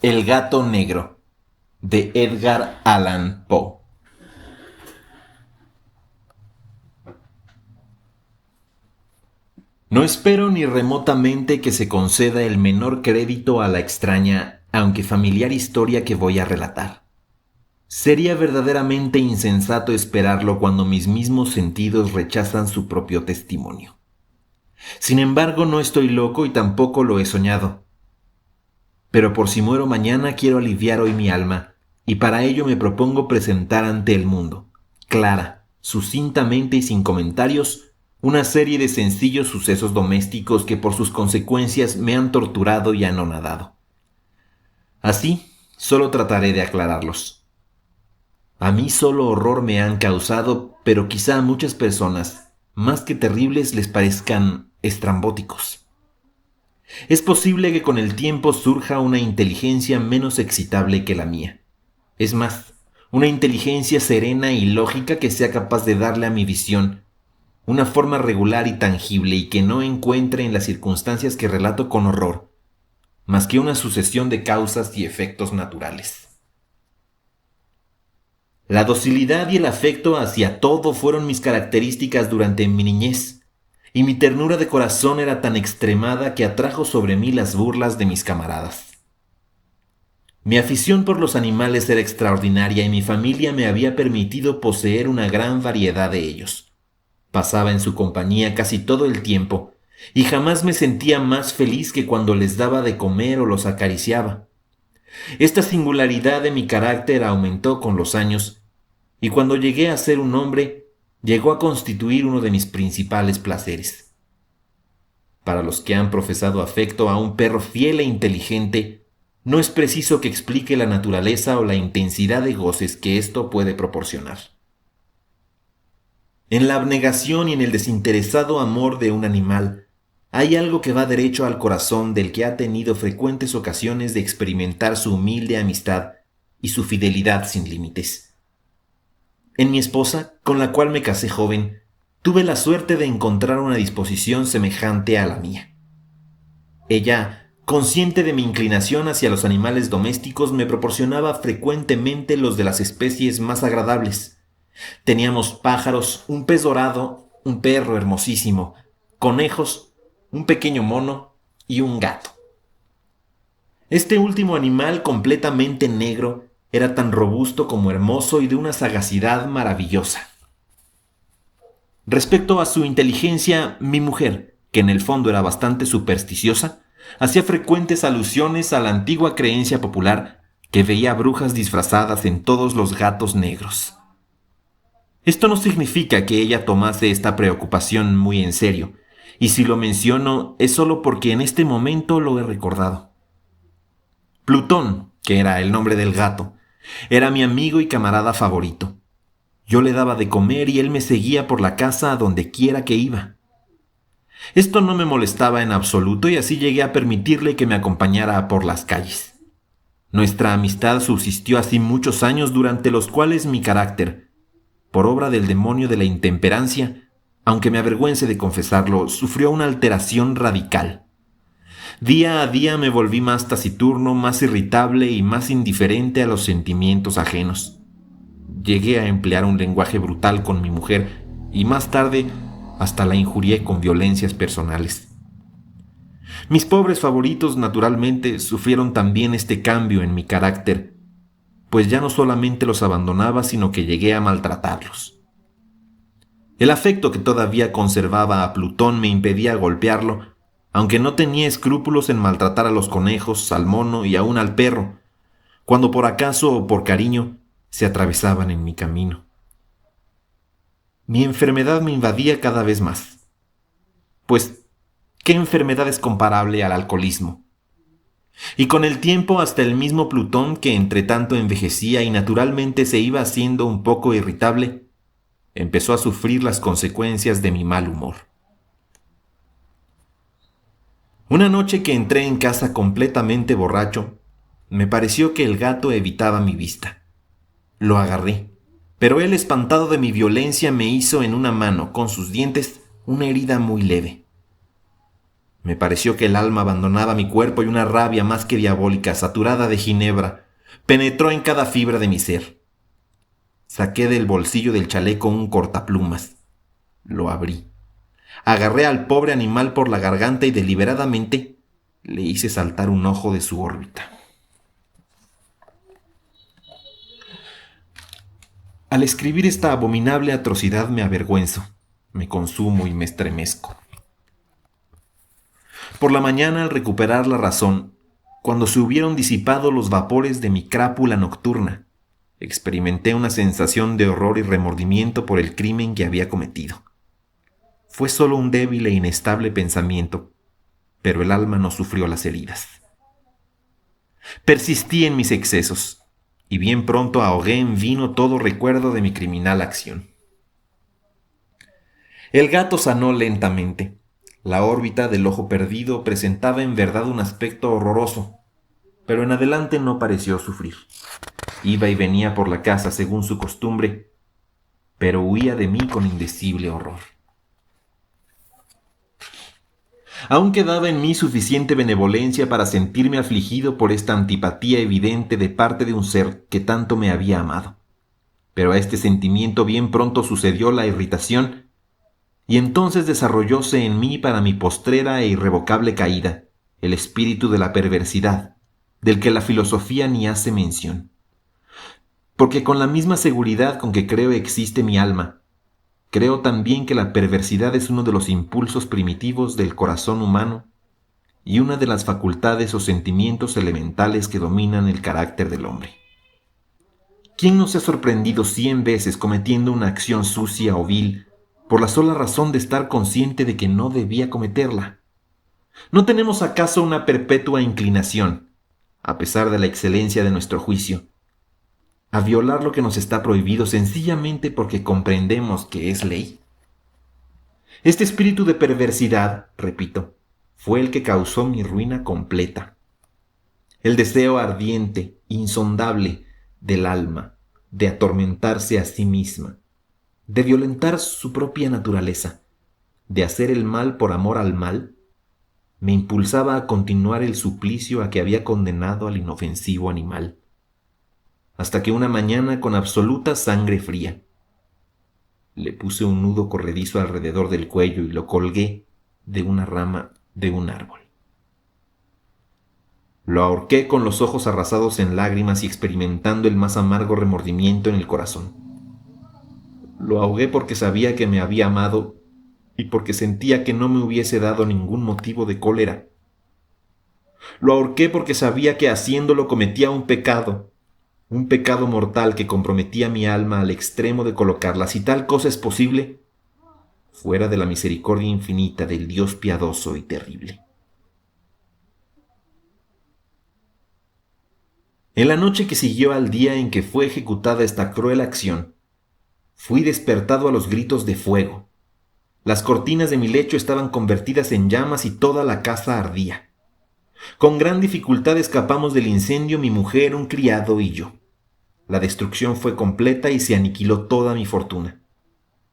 El gato negro, de Edgar Allan Poe. No espero ni remotamente que se conceda el menor crédito a la extraña, aunque familiar historia que voy a relatar. Sería verdaderamente insensato esperarlo cuando mis mismos sentidos rechazan su propio testimonio. Sin embargo, no estoy loco y tampoco lo he soñado. Pero por si muero mañana quiero aliviar hoy mi alma, y para ello me propongo presentar ante el mundo, clara, sucintamente y sin comentarios, una serie de sencillos sucesos domésticos que por sus consecuencias me han torturado y anonadado. Así, solo trataré de aclararlos. A mí solo horror me han causado, pero quizá a muchas personas, más que terribles, les parezcan estrambóticos. Es posible que con el tiempo surja una inteligencia menos excitable que la mía. Es más, una inteligencia serena y lógica que sea capaz de darle a mi visión una forma regular y tangible y que no encuentre en las circunstancias que relato con horror, más que una sucesión de causas y efectos naturales. La docilidad y el afecto hacia todo fueron mis características durante mi niñez, y mi ternura de corazón era tan extremada que atrajo sobre mí las burlas de mis camaradas. Mi afición por los animales era extraordinaria y mi familia me había permitido poseer una gran variedad de ellos. Pasaba en su compañía casi todo el tiempo, y jamás me sentía más feliz que cuando les daba de comer o los acariciaba. Esta singularidad de mi carácter aumentó con los años, y cuando llegué a ser un hombre, llegó a constituir uno de mis principales placeres. Para los que han profesado afecto a un perro fiel e inteligente, no es preciso que explique la naturaleza o la intensidad de goces que esto puede proporcionar. En la abnegación y en el desinteresado amor de un animal, hay algo que va derecho al corazón del que ha tenido frecuentes ocasiones de experimentar su humilde amistad y su fidelidad sin límites. En mi esposa, con la cual me casé joven, tuve la suerte de encontrar una disposición semejante a la mía. Ella, consciente de mi inclinación hacia los animales domésticos, me proporcionaba frecuentemente los de las especies más agradables. Teníamos pájaros, un pez dorado, un perro hermosísimo, conejos, un pequeño mono y un gato. Este último animal, completamente negro, era tan robusto como hermoso y de una sagacidad maravillosa. Respecto a su inteligencia, mi mujer, que en el fondo era bastante supersticiosa, hacía frecuentes alusiones a la antigua creencia popular que veía brujas disfrazadas en todos los gatos negros. Esto no significa que ella tomase esta preocupación muy en serio, y si lo menciono es solo porque en este momento lo he recordado. Plutón, que era el nombre del gato, era mi amigo y camarada favorito. Yo le daba de comer y él me seguía por la casa a donde quiera que iba. Esto no me molestaba en absoluto y así llegué a permitirle que me acompañara por las calles. Nuestra amistad subsistió así muchos años durante los cuales mi carácter, por obra del demonio de la intemperancia, aunque me avergüence de confesarlo, sufrió una alteración radical. Día a día me volví más taciturno, más irritable y más indiferente a los sentimientos ajenos. Llegué a emplear un lenguaje brutal con mi mujer y más tarde hasta la injurié con violencias personales. Mis pobres favoritos naturalmente sufrieron también este cambio en mi carácter, pues ya no solamente los abandonaba, sino que llegué a maltratarlos. El afecto que todavía conservaba a Plutón me impedía golpearlo, aunque no tenía escrúpulos en maltratar a los conejos, al mono y aún al perro, cuando por acaso o por cariño se atravesaban en mi camino. Mi enfermedad me invadía cada vez más. Pues, ¿qué enfermedad es comparable al alcoholismo? Y con el tiempo hasta el mismo Plutón, que entre tanto envejecía y naturalmente se iba haciendo un poco irritable, empezó a sufrir las consecuencias de mi mal humor. Una noche que entré en casa completamente borracho, me pareció que el gato evitaba mi vista. Lo agarré, pero él, espantado de mi violencia, me hizo en una mano, con sus dientes, una herida muy leve. Me pareció que el alma abandonaba mi cuerpo y una rabia más que diabólica, saturada de ginebra, penetró en cada fibra de mi ser. Saqué del bolsillo del chaleco un cortaplumas. Lo abrí. Agarré al pobre animal por la garganta y deliberadamente le hice saltar un ojo de su órbita. Al escribir esta abominable atrocidad me avergüenzo, me consumo y me estremezco. Por la mañana, al recuperar la razón, cuando se hubieron disipado los vapores de mi crápula nocturna, experimenté una sensación de horror y remordimiento por el crimen que había cometido. Fue solo un débil e inestable pensamiento, pero el alma no sufrió las heridas. Persistí en mis excesos, y bien pronto ahogué en vino todo recuerdo de mi criminal acción. El gato sanó lentamente. La órbita del ojo perdido presentaba en verdad un aspecto horroroso, pero en adelante no pareció sufrir. Iba y venía por la casa según su costumbre, pero huía de mí con indecible horror. Aún quedaba en mí suficiente benevolencia para sentirme afligido por esta antipatía evidente de parte de un ser que tanto me había amado. Pero a este sentimiento bien pronto sucedió la irritación, y entonces desarrollóse en mí para mi postrera e irrevocable caída el espíritu de la perversidad, del que la filosofía ni hace mención. Porque con la misma seguridad con que creo existe mi alma, creo también que la perversidad es uno de los impulsos primitivos del corazón humano y una de las facultades o sentimientos elementales que dominan el carácter del hombre. ¿Quién no se ha sorprendido 100 veces cometiendo una acción sucia o vil por la sola razón de estar consciente de que no debía cometerla? ¿No tenemos acaso una perpetua inclinación, a pesar de la excelencia de nuestro juicio, a violar lo que nos está prohibido sencillamente porque comprendemos que es ley? Este espíritu de perversidad, repito, fue el que causó mi ruina completa. El deseo ardiente, insondable del alma, de atormentarse a sí misma, de violentar su propia naturaleza, de hacer el mal por amor al mal, me impulsaba a continuar el suplicio a que había condenado al inofensivo animal, hasta que una mañana con absoluta sangre fría, le puse un nudo corredizo alrededor del cuello y lo colgué de una rama de un árbol. Lo ahorqué con los ojos arrasados en lágrimas y experimentando el más amargo remordimiento en el corazón. Lo ahogué porque sabía que me había amado y porque sentía que no me hubiese dado ningún motivo de cólera. Lo ahorqué porque sabía que haciéndolo cometía un pecado mortal que comprometía mi alma al extremo de colocarla, si tal cosa es posible, fuera de la misericordia infinita del Dios piadoso y terrible. En la noche que siguió al día en que fue ejecutada esta cruel acción, fui despertado a los gritos de fuego. Las cortinas de mi lecho estaban convertidas en llamas y toda la casa ardía. Con gran dificultad escapamos del incendio mi mujer, un criado y yo. La destrucción fue completa y se aniquiló toda mi fortuna.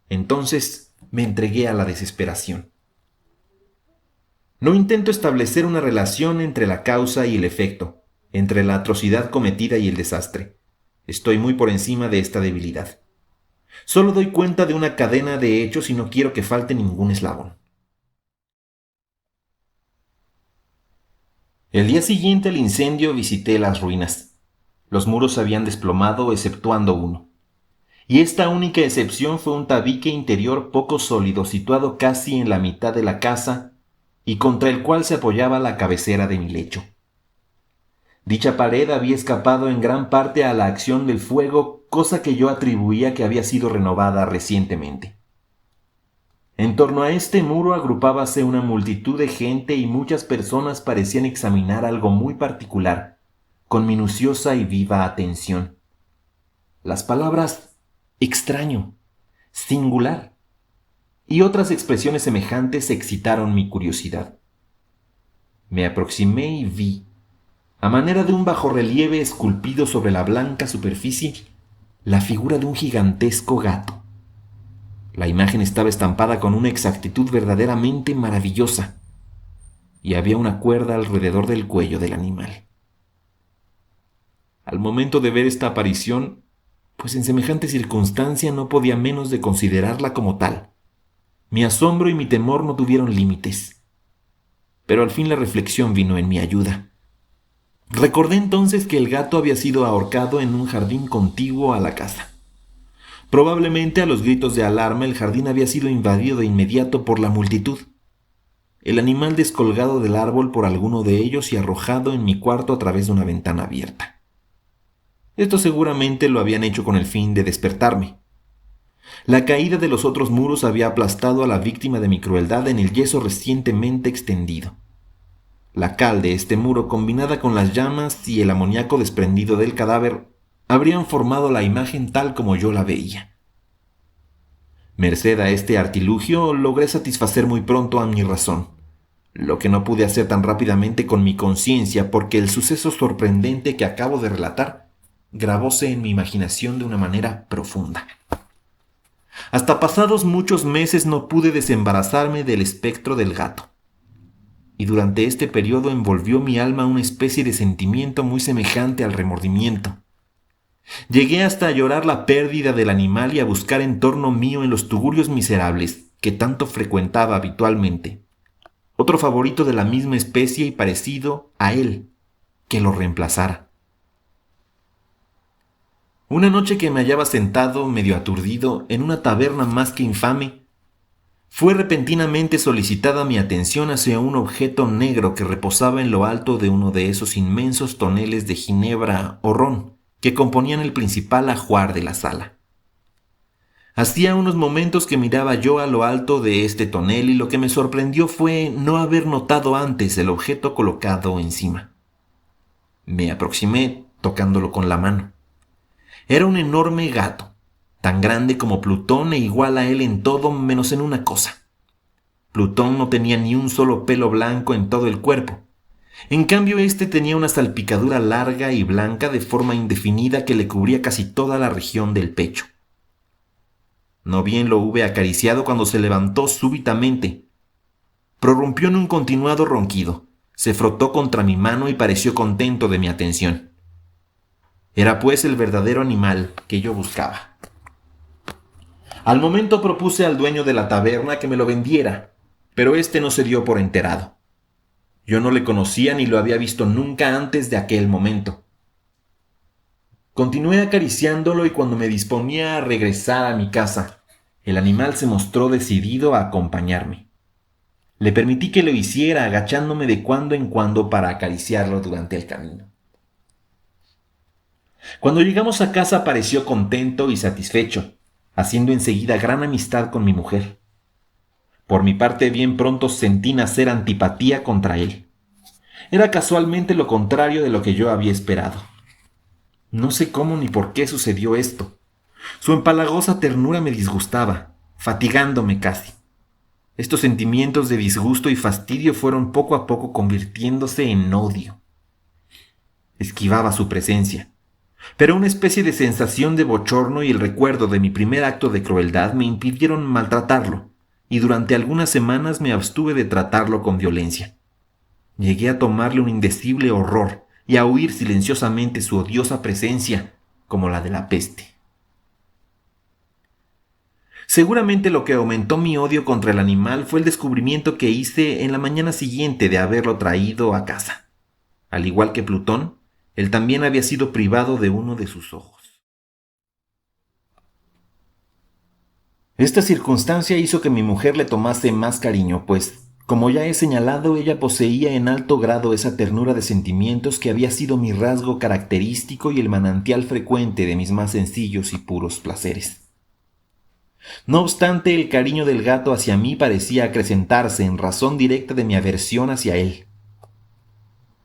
Entonces me entregué a la desesperación. No intento establecer una relación entre la causa y el efecto, entre la atrocidad cometida y el desastre. Estoy muy por encima de esta debilidad. Solo doy cuenta de una cadena de hechos y no quiero que falte ningún eslabón. El día siguiente al incendio visité las ruinas. Los muros se habían desplomado exceptuando uno. Y esta única excepción fue un tabique interior poco sólido situado casi en la mitad de la casa y contra el cual se apoyaba la cabecera de mi lecho. Dicha pared había escapado en gran parte a la acción del fuego, cosa que yo atribuía que había sido renovada recientemente. En torno a este muro agrupábase una multitud de gente y muchas personas parecían examinar algo muy particular, con minuciosa y viva atención. Las palabras extraño, singular y otras expresiones semejantes excitaron mi curiosidad. Me aproximé y vi, a manera de un bajorrelieve esculpido sobre la blanca superficie, la figura de un gigantesco gato. La imagen estaba estampada con una exactitud verdaderamente maravillosa. y había una cuerda alrededor del cuello del animal. Al momento de ver esta aparición, pues en semejante circunstancia no podía menos de considerarla como tal, mi asombro y mi temor no tuvieron límites. Pero al fin la reflexión vino en mi ayuda. Recordé entonces que el gato había sido ahorcado en un jardín contiguo a la casa. Probablemente a los gritos de alarma el jardín había sido invadido de inmediato por la multitud. El animal descolgado del árbol por alguno de ellos y arrojado en mi cuarto a través de una ventana abierta. Esto seguramente lo habían hecho con el fin de despertarme. La caída de los otros muros había aplastado a la víctima de mi crueldad en el yeso recientemente extendido. La cal de este muro, combinada con las llamas y el amoníaco desprendido del cadáver, habrían formado la imagen tal como yo la veía. Merced a este artilugio, logré satisfacer muy pronto a mi razón, lo que no pude hacer tan rápidamente con mi conciencia, porque el suceso sorprendente que acabo de relatar grabóse en mi imaginación de una manera profunda. Hasta pasados muchos meses no pude desembarazarme del espectro del gato, y durante este periodo envolvió mi alma una especie de sentimiento muy semejante al remordimiento. Llegué hasta a llorar la pérdida del animal y a buscar en torno mío en los tugurios miserables que tanto frecuentaba habitualmente otro favorito de la misma especie y parecido a él, que lo reemplazara. Una noche que me hallaba sentado, medio aturdido, en una taberna más que infame, fue repentinamente solicitada mi atención hacia un objeto negro que reposaba en lo alto de uno de esos inmensos toneles de ginebra o ron que componían el principal ajuar de la sala. Hacía unos momentos que miraba yo a lo alto de este tonel y lo que me sorprendió fue no haber notado antes el objeto colocado encima. Me aproximé tocándolo con la mano. Era un enorme gato, tan grande como Plutón e igual a él en todo menos en una cosa. Plutón no tenía ni un solo pelo blanco en todo el cuerpo. En cambio, este tenía una salpicadura larga y blanca de forma indefinida que le cubría casi toda la región del pecho. No bien lo hube acariciado cuando se levantó súbitamente. Prorrumpió en un continuado ronquido, se frotó contra mi mano y pareció contento de mi atención. Era pues el verdadero animal que yo buscaba. Al momento propuse al dueño de la taberna que me lo vendiera, pero éste no se dio por enterado. Yo no le conocía ni lo había visto nunca antes de aquel momento. Continué acariciándolo y cuando me disponía a regresar a mi casa, el animal se mostró decidido a acompañarme. Le permití que lo hiciera, agachándome de cuando en cuando para acariciarlo durante el camino. Cuando llegamos a casa pareció contento y satisfecho, haciendo enseguida gran amistad con mi mujer. Por mi parte, bien pronto sentí nacer antipatía contra él. Era casualmente lo contrario de lo que yo había esperado. No sé cómo ni por qué sucedió esto. Su empalagosa ternura me disgustaba, fatigándome casi. Estos sentimientos de disgusto y fastidio fueron poco a poco convirtiéndose en odio. Esquivaba su presencia, pero una especie de sensación de bochorno y el recuerdo de mi primer acto de crueldad me impidieron maltratarlo, y durante algunas semanas me abstuve de tratarlo con violencia. Llegué a tomarle un indecible horror y a huir silenciosamente su odiosa presencia, como la de la peste. Seguramente lo que aumentó mi odio contra el animal fue el descubrimiento que hice en la mañana siguiente de haberlo traído a casa. Al igual que Plutón, él también había sido privado de uno de sus ojos. Esta circunstancia hizo que mi mujer le tomase más cariño, pues, como ya he señalado, ella poseía en alto grado esa ternura de sentimientos que había sido mi rasgo característico y el manantial frecuente de mis más sencillos y puros placeres. No obstante, el cariño del gato hacia mí parecía acrecentarse en razón directa de mi aversión hacia él.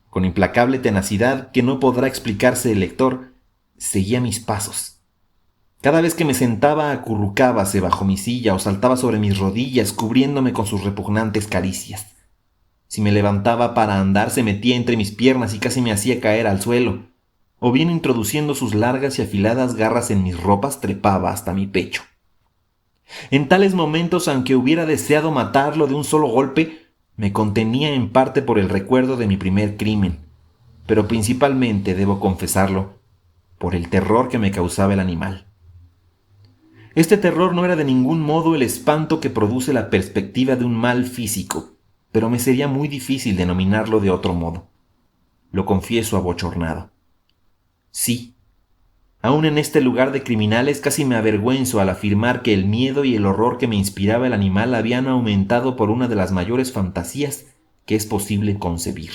Con implacable tenacidad que no podrá explicarse el lector, seguía mis pasos. Cada vez que me sentaba acurrucábase bajo mi silla o saltaba sobre mis rodillas cubriéndome con sus repugnantes caricias. Si me levantaba para andar se metía entre mis piernas y casi me hacía caer al suelo, o bien introduciendo sus largas y afiladas garras en mis ropas trepaba hasta mi pecho. En tales momentos, aunque hubiera deseado matarlo de un solo golpe, Me contenía en parte por el recuerdo de mi primer crimen, pero principalmente, debo confesarlo, por el terror que me causaba el animal. Este terror no era de ningún modo el espanto que produce la perspectiva de un mal físico, pero me sería muy difícil denominarlo de otro modo. Lo confieso abochornado. Sí, aún en este lugar de criminales casi me avergüenzo al afirmar que el miedo y el horror que me inspiraba el animal habían aumentado por una de las mayores fantasías que es posible concebir.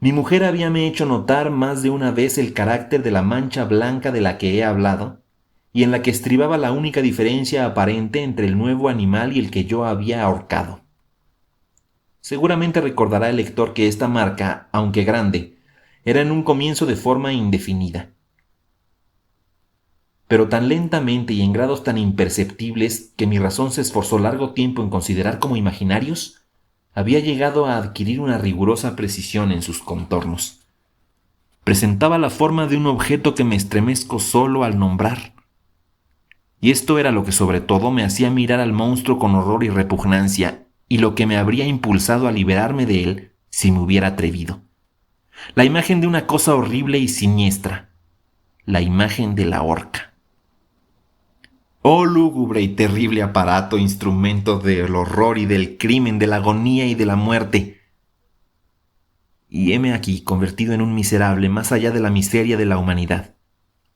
Mi mujer habíame hecho notar más de una vez el carácter de la mancha blanca de la que he hablado, y en la que estribaba la única diferencia aparente entre el nuevo animal y el que yo había ahorcado. Seguramente recordará el lector que esta marca, aunque grande, era en un comienzo de forma indefinida. Pero tan lentamente y en grados tan imperceptibles que mi razón se esforzó largo tiempo en considerar como imaginarios, había llegado a adquirir una rigurosa precisión en sus contornos. Presentaba la forma de un objeto que me estremezco solo al nombrar. Y esto era lo que sobre todo me hacía mirar al monstruo con horror y repugnancia, y lo que me habría impulsado a liberarme de él si me hubiera atrevido. La imagen de una cosa horrible y siniestra, la imagen de la horca. Oh lúgubre y terrible aparato, instrumento del horror y del crimen, de la agonía y de la muerte. Y heme aquí, convertido en un miserable más allá de la miseria de la humanidad.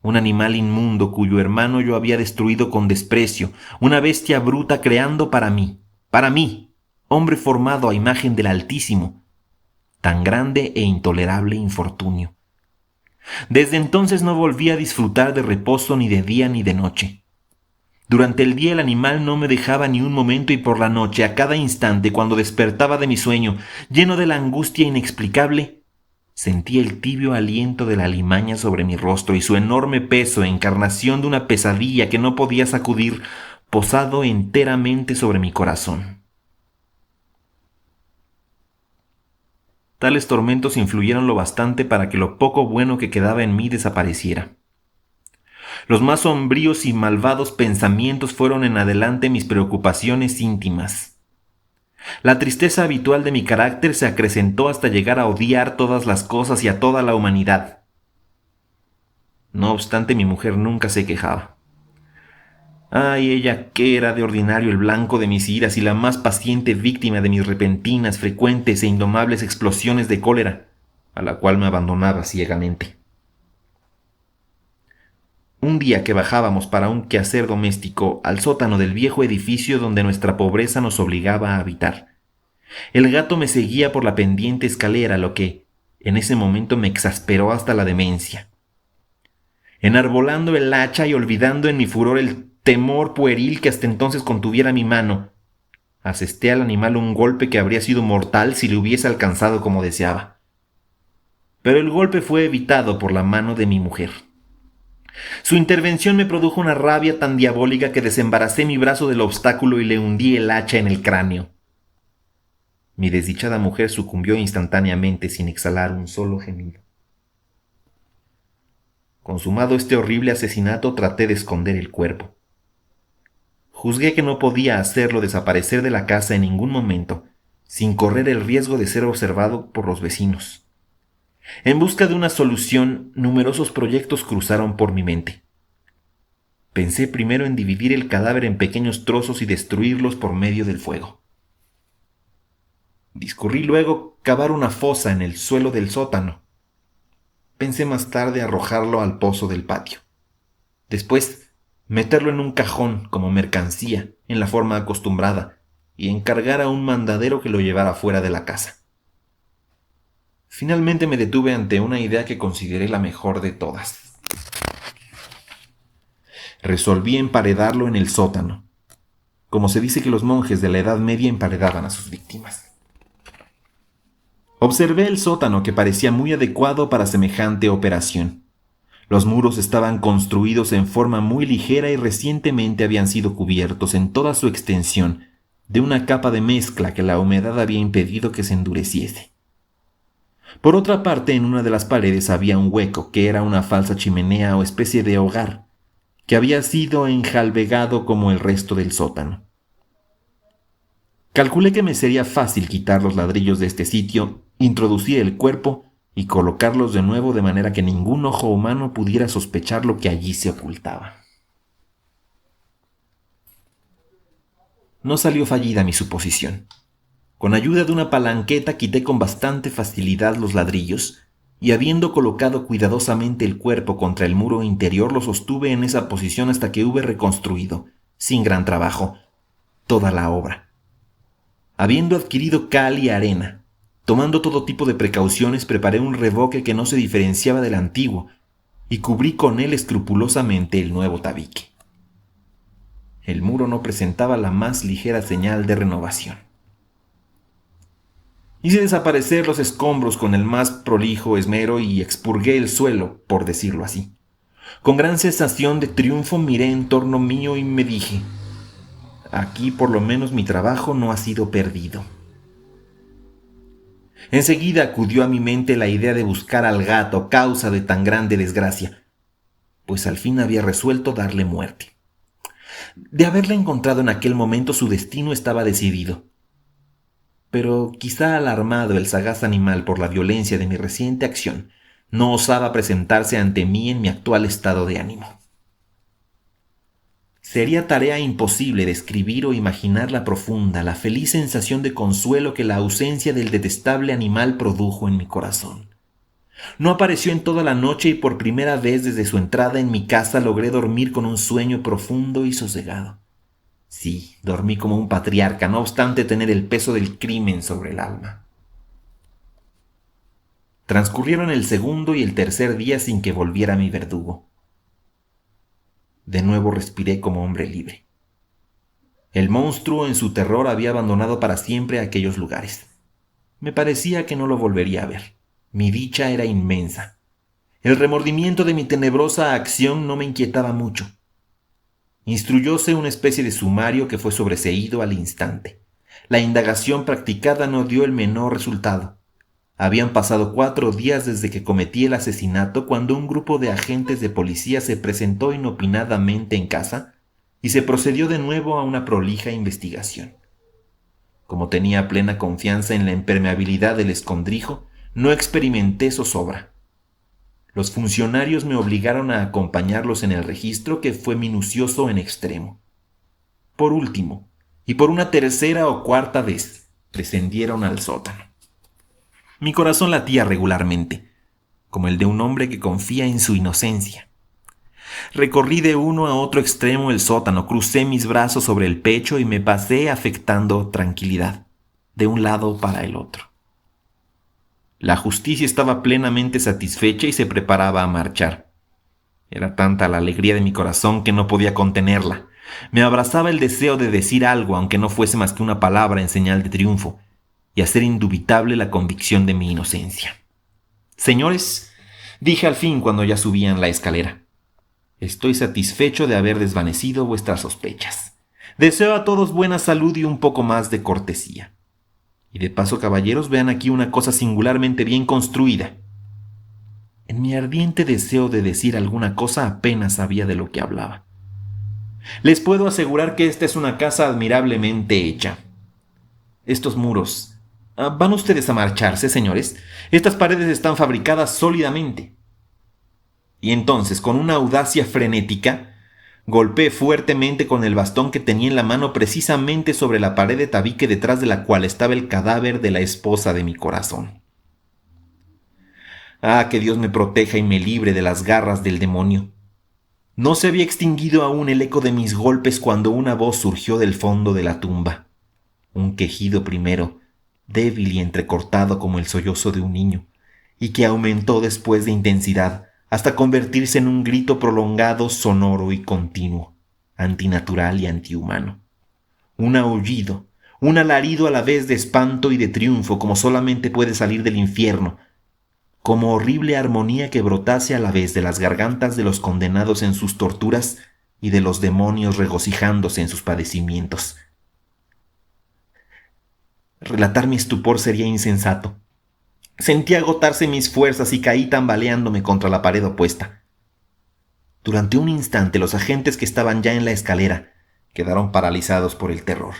Un animal inmundo cuyo hermano yo había destruido con desprecio, una bestia bruta creando para mí, hombre formado a imagen del Altísimo, tan grande e intolerable infortunio. Desde entonces no volví a disfrutar de reposo ni de día ni de noche. Durante el día el animal no me dejaba ni un momento y por la noche, a cada instante, cuando despertaba de mi sueño, lleno de la angustia inexplicable, sentía el tibio aliento de la alimaña sobre mi rostro y su enorme peso, encarnación de una pesadilla que no podía sacudir, posado enteramente sobre mi corazón. Tales tormentos influyeron lo bastante para que lo poco bueno que quedaba en mí desapareciera. Los más sombríos y malvados pensamientos fueron en adelante mis preocupaciones íntimas. La tristeza habitual de mi carácter se acrecentó hasta llegar a odiar todas las cosas y a toda la humanidad. No obstante, mi mujer nunca se quejaba. Ay, ella que era de ordinario el blanco de mis iras y la más paciente víctima de mis repentinas, frecuentes e indomables explosiones de cólera, a la cual me abandonaba ciegamente. Un día que bajábamos para un quehacer doméstico al sótano del viejo edificio donde nuestra pobreza nos obligaba a habitar, el gato me seguía por la pendiente escalera, lo que en ese momento me exasperó hasta la demencia. Enarbolando el hacha y olvidando en mi furor el temor pueril que hasta entonces contuviera mi mano, asesté al animal un golpe que habría sido mortal si le hubiese alcanzado como deseaba. Pero el golpe fue evitado por la mano de mi mujer. Su intervención me produjo una rabia tan diabólica que desembaracé mi brazo del obstáculo y le hundí el hacha en el cráneo. Mi desdichada mujer sucumbió instantáneamente sin exhalar un solo gemido. Consumado este horrible asesinato, traté de esconder el cuerpo. Juzgué que no podía hacerlo desaparecer de la casa en ningún momento, sin correr el riesgo de ser observado por los vecinos. En busca de una solución, numerosos proyectos cruzaron por mi mente. Pensé primero en dividir el cadáver en pequeños trozos y destruirlos por medio del fuego. Discurrí luego cavar una fosa en el suelo del sótano. Pensé más tarde arrojarlo al pozo del patio. Después, meterlo en un cajón como mercancía, en la forma acostumbrada, y encargar a un mandadero que lo llevara fuera de la casa. Finalmente me detuve ante una idea que consideré la mejor de todas. Resolví emparedarlo en el sótano, como se dice que los monjes de la Edad Media emparedaban a sus víctimas. Observé el sótano, que parecía muy adecuado para semejante operación. Los muros estaban construidos en forma muy ligera y recientemente habían sido cubiertos en toda su extensión de una capa de mezcla que la humedad había impedido que se endureciese. Por otra parte, en una de las paredes había un hueco que era una falsa chimenea o especie de hogar, que había sido enjalbegado como el resto del sótano. Calculé que me sería fácil quitar los ladrillos de este sitio, introducir el cuerpo y colocarlos de nuevo de manera que ningún ojo humano pudiera sospechar lo que allí se ocultaba. No salió fallida mi suposición. Con ayuda de una palanqueta quité con bastante facilidad los ladrillos y, habiendo colocado cuidadosamente el cuerpo contra el muro interior, lo sostuve en esa posición hasta que hube reconstruido, sin gran trabajo, toda la obra. Habiendo adquirido cal y arena, tomando todo tipo de precauciones, preparé un revoque que no se diferenciaba del antiguo y cubrí con él escrupulosamente el nuevo tabique. El muro no presentaba la más ligera señal de renovación. Hice desaparecer los escombros con el más prolijo esmero y expurgué el suelo, por decirlo así. Con gran sensación de triunfo miré en torno mío y me dije: aquí por lo menos mi trabajo no ha sido perdido. Enseguida acudió a mi mente la idea de buscar al gato, causa de tan grande desgracia, pues al fin había resuelto darle muerte. De haberla encontrado en aquel momento, su destino estaba decidido. Pero quizá alarmado el sagaz animal por la violencia de mi reciente acción, no osaba presentarse ante mí en mi actual estado de ánimo. Sería tarea imposible describir o imaginar la profunda, la feliz sensación de consuelo que la ausencia del detestable animal produjo en mi corazón. No apareció en toda la noche y por primera vez desde su entrada en mi casa logré dormir con un sueño profundo y sosegado. Sí, dormí como un patriarca, no obstante tener el peso del crimen sobre el alma. Transcurrieron el segundo y el tercer día sin que volviera mi verdugo. De nuevo respiré como hombre libre. El monstruo en su terror había abandonado para siempre aquellos lugares. Me parecía que no lo volvería a ver. Mi dicha era inmensa. El remordimiento de mi tenebrosa acción no me inquietaba mucho. Instruyóse una especie de sumario que fue sobreseído al instante. La indagación practicada no dio el menor resultado. Habían pasado 4 días desde que cometí el asesinato cuando un grupo de agentes de policía se presentó inopinadamente en casa y se procedió de nuevo a una prolija investigación. Como tenía plena confianza en la impermeabilidad del escondrijo, no experimenté zozobra. Los funcionarios me obligaron a acompañarlos en el registro, que fue minucioso en extremo. Por último, y por una tercera o cuarta vez, descendieron al sótano. Mi corazón latía regularmente, como el de un hombre que confía en su inocencia. Recorrí de uno a otro extremo el sótano, crucé mis brazos sobre el pecho y me pasé afectando tranquilidad, de un lado para el otro. La justicia estaba plenamente satisfecha y se preparaba a marchar. Era tanta la alegría de mi corazón que no podía contenerla. Me abrazaba el deseo de decir algo, aunque no fuese más que una palabra en señal de triunfo, y hacer indubitable la convicción de mi inocencia. «Señores», dije al fin cuando ya subían la escalera, «estoy satisfecho de haber desvanecido vuestras sospechas. Deseo a todos buena salud y un poco más de cortesía. Y de paso, caballeros, vean aquí una cosa singularmente bien construida». En mi ardiente deseo de decir alguna cosa apenas sabía de lo que hablaba. «Les puedo asegurar que esta es una casa admirablemente hecha. Estos muros... ¿Van ustedes a marcharse, señores? Estas paredes están fabricadas sólidamente». Y entonces, con una audacia frenética, golpeé fuertemente con el bastón que tenía en la mano precisamente sobre la pared de tabique detrás de la cual estaba el cadáver de la esposa de mi corazón. Ah, que Dios me proteja y me libre de las garras del demonio. No se había extinguido aún el eco de mis golpes cuando una voz surgió del fondo de la tumba. Un quejido primero, débil y entrecortado como el sollozo de un niño, y que aumentó después de intensidad hasta convertirse en un grito prolongado, sonoro y continuo, antinatural y antihumano. Un aullido, un alarido a la vez de espanto y de triunfo, como solamente puede salir del infierno, como horrible armonía que brotase a la vez de las gargantas de los condenados en sus torturas y de los demonios regocijándose en sus padecimientos. Relatar mi estupor sería insensato. Sentí agotarse mis fuerzas y caí tambaleándome contra la pared opuesta. Durante un instante los agentes que estaban ya en la escalera quedaron paralizados por el terror.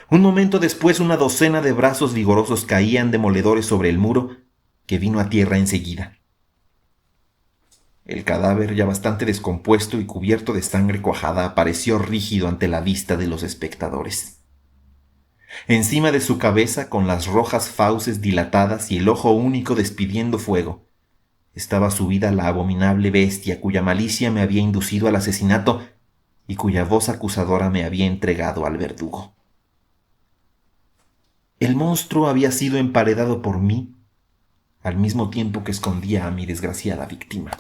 Un momento después, una docena de brazos vigorosos caían demoledores sobre el muro, que vino a tierra enseguida. El cadáver, ya bastante descompuesto y cubierto de sangre cuajada, apareció rígido ante la vista de los espectadores. Encima de su cabeza, con las rojas fauces dilatadas y el ojo único despidiendo fuego, estaba subida la abominable bestia cuya malicia me había inducido al asesinato y cuya voz acusadora me había entregado al verdugo. El monstruo había sido emparedado por mí al mismo tiempo que escondía a mi desgraciada víctima.